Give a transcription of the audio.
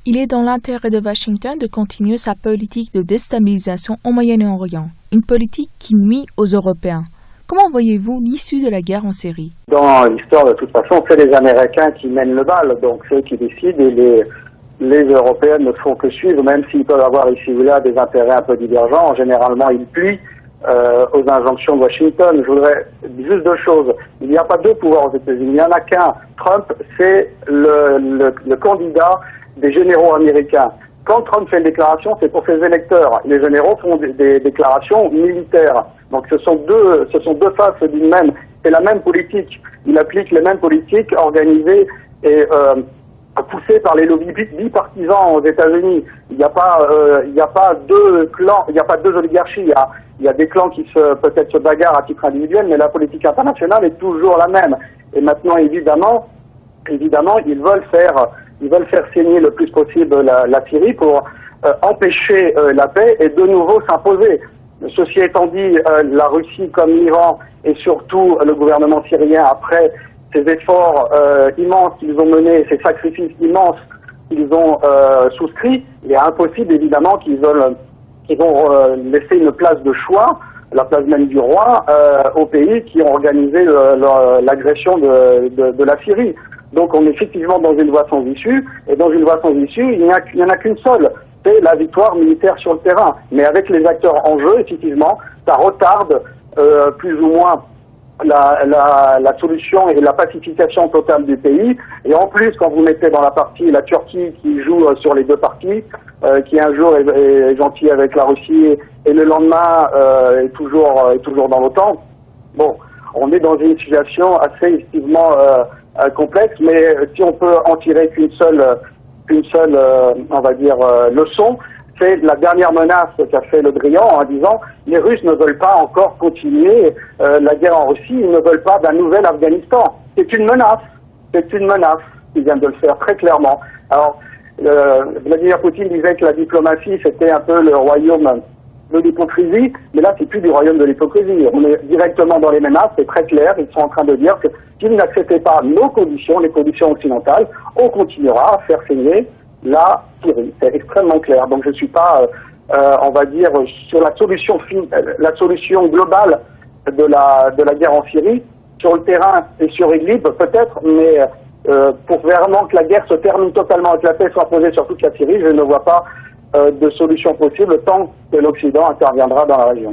Il est dans l'intérêt de Washington de continuer sa politique de déstabilisation au Moyen-Orient, une politique qui nuit aux Européens. Comment voyez-vous l'issue de la guerre en Syrie? Dans l'histoire, de toute façon, c'est les Américains qui mènent le bal, donc ceux qui décident, et les Européens ne font que suivre, même s'ils peuvent avoir ici ou là des intérêts un peu divergents. Généralement, ils plient aux injonctions de Washington. Je voudrais juste deux choses. Il n'y a pas deux pouvoirs aux États-Unis, il n'y en a qu'un. Trump, c'est le candidat des généraux américains. Quand Trump fait une déclaration, c'est pour ses électeurs. Les généraux font des déclarations militaires. Donc ce sont deux faces d'une même. C'est la même politique. Il applique les mêmes politiques organisées et poussées par les lobbies bipartisans aux États-Unis. Il n'y a pas deux clans, il n'y a pas deux oligarchies. Il y a des clans qui peut-être se bagarrent à titre individuel, mais la politique internationale est toujours la même. Et maintenant, évidemment, ils veulent faire saigner le plus possible la Syrie pour empêcher la paix et de nouveau s'imposer. Ceci étant dit, la Russie comme l'Iran et surtout le gouvernement syrien, après ces efforts immenses qu'ils ont menés, ces sacrifices immenses qu'ils ont souscrits, il est impossible évidemment qu'ils vont laisser une place de choix, la place même du roi, aux pays qui ont organisé l'agression de la Syrie. Donc on est effectivement dans une voie sans issue, et dans une voie sans issue, il n'y en a qu'une seule, c'est la victoire militaire sur le terrain. Mais avec les acteurs en jeu, effectivement, ça retarde plus ou moins la solution et la pacification totale du pays. Et en plus, quand vous mettez dans la partie la Turquie qui joue sur les deux parties, qui un jour est gentil avec la Russie et le lendemain est toujours dans l'OTAN, bon, on est dans une situation assez effectivement complexe, mais si on peut en tirer qu'une seule, on va dire, leçon, c'est la dernière menace qu'a fait Le Drian en disant les Russes ne veulent pas encore continuer la guerre en Russie, ils ne veulent pas d'un nouvel Afghanistan. C'est une menace qu'ils viennent de le faire très clairement. Alors, Vladimir Poutine disait que la diplomatie c'était un peu le royaume de l'hypocrisie, mais là c'est plus du royaume de l'hypocrisie. On est directement dans les menaces, c'est très clair, ils sont en train de dire que s'ils n'acceptaient pas nos conditions, les conditions occidentales, on continuera à faire saigner la Syrie. C'est extrêmement clair. Donc je ne suis pas, on va dire, sur la solution globale de la guerre en Syrie, sur le terrain et sur Idlib peut-être, mais pour vraiment que la guerre se termine totalement et que la paix soit posée sur toute la Syrie, je ne vois pas de solution possible tant que l'Occident interviendra dans la région.